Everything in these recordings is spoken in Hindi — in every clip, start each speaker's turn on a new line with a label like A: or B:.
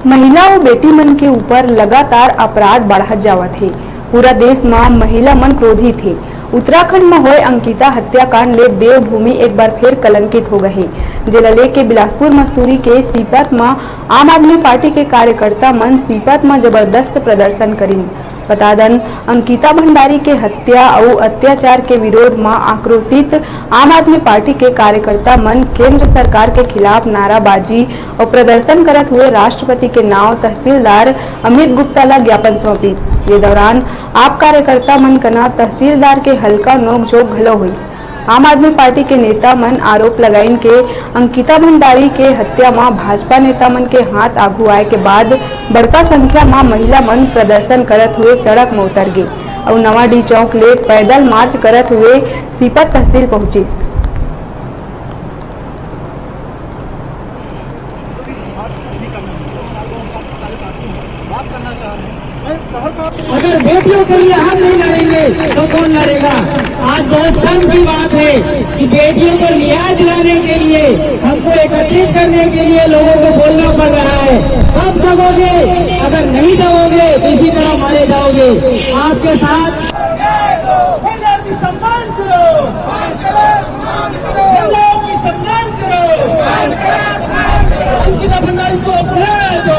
A: महिला और बेटी मन के ऊपर लगातार अपराध बढ़त जावत है। पूरा देश में महिला मन क्रोधित है। उत्तराखंड में हुए अंकिता हत्याकांड ले देवभूमि एक बार फिर कलंकित हो गए। जिला लेके बिलासपुर मस्तूरी के सीपत में आम आदमी पार्टी के कार्यकर्ता मन सीपत में जबरदस्त प्रदर्शन करी। बता दन अंकिता भंडारी के हत्या और अत्याचार के विरोध में आक्रोशित आम आदमी पार्टी के कार्यकर्ता मन केंद्र सरकार के खिलाफ नाराबाजी और प्रदर्शन करते हुए राष्ट्रपति के नाव तहसीलदार अमित गुप्ता ला ज्ञापन सौंपीस। ये दौरान आप कार्यकर्ता मन कना तहसीलदार के हल्का नोकझोंक घलो हुई। आम आदमी पार्टी के नेता मन आरोप लगाइन के अंकिता भंडारी के हत्या में भाजपा नेता मन के हाथ आगू आए के बाद बड़का संख्या में महिला मन प्रदर्शन करत हुए सड़क में उतर गए और नवाडी चौक ले पैदल मार्च करत हुए सीपत तहसील पहुंचिस।
B: अगर बेटियों के लिए हम नहीं लड़ेंगे तो कौन लड़ेगा। आज बहुत शर्म की बात है कि बेटियों को न्याय दिलाने के लिए हमको एकत्रित करने के लिए लोगों को बोलना पड़ रहा है। कब दबोगे? अगर नहीं दबोगे तो इसी तरह मारे जाओगे। आपके साथ सम्मान करो, सम्मान करो, अंकिता भंडारी को न्याय दो।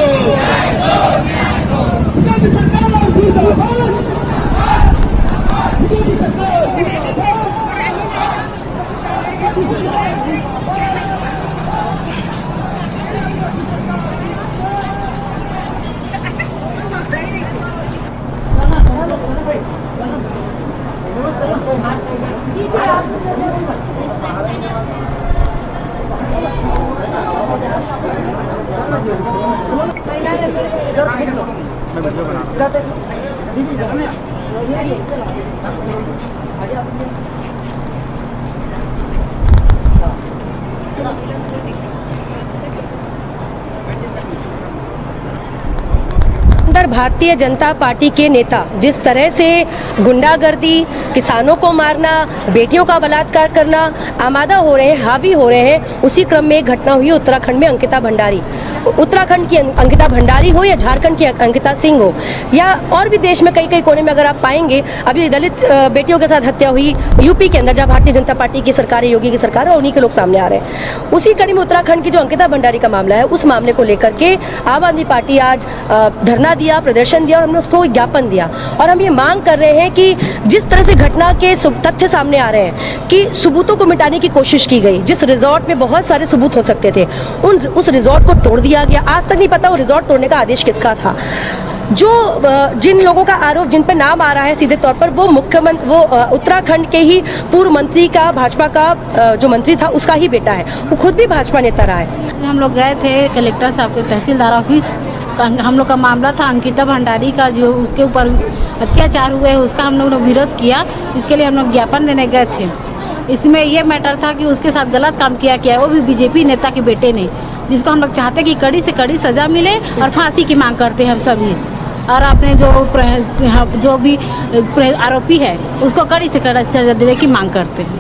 C: भारतीय जनता पार्टी के नेता जिस तरह से गुंडागर्दी, किसानों को मारना, बेटियों का बलात्कार करना आमादा हो रहे हैं, हावी हो रहे हैं, उसी क्रम में एक घटना हुई उत्तराखंड में। अंकिता भंडारी, उत्तराखंड की अंकिता भंडारी हो या झारखंड की अंकिता सिंह हो या और भी देश में कई कोने में अगर आप पाएंगे, अभी दलित बेटियों के साथ हत्या हुई यूपी के अंदर, जहाँ भारतीय जनता पार्टी की सरकार है, योगी की सरकार है, उन्हीं के लोग सामने आ रहे हैं। उसी कड़ी में उत्तराखंड की जो अंकिता भंडारी का मामला है, उस मामले को लेकर के आम आदमी पार्टी आज धरना दिया, प्रदर्शन दिया और हमने उसको ज्ञापन दिया। और हम ये मांग कर रहे हैं कि जिस तरह से घटना के तथ्य सामने आ रहे हैं कि सबूतों को मिटाने की कोशिश की गई, जिस रिजॉर्ट में बहुत सारे सबूत हो सकते थे, उस रिजॉर्ट को तोड़ दिया गया। आज तक नहीं पता वो रिजॉर्ट तोड़ने का आदेश किसका था। जो जिन लोगों का आरोप, जिन पे नाम आ रहा है सीधे तौर पर, वो मुख्यमंत्री, वो उत्तराखंड के ही पूर्व मंत्री का, भाजपा का जो मंत्री था उसका ही बेटा है, वो खुद भी भाजपा नेता रहा है।
D: हम लोग गए थे कलेक्टर साहब के तहसीलदार ऑफिस। हम लोग का मामला था अंकिता भंडारी का, जो उसके ऊपर अत्याचार हुए, उसका हम लोग ने विरोध किया। इसके लिए हम लोग ज्ञापन देने गए थे। इसमें यह मैटर था कि उसके साथ गलत काम किया वो भी बीजेपी नेता के बेटे ने, जिसको हम लोग चाहते कि कड़ी से कड़ी सज़ा मिले और फांसी की मांग करते हैं हम सभी। और अपने जो भी आरोपी है उसको कड़ी से कड़ी सज़ा देने की मांग करते हैं।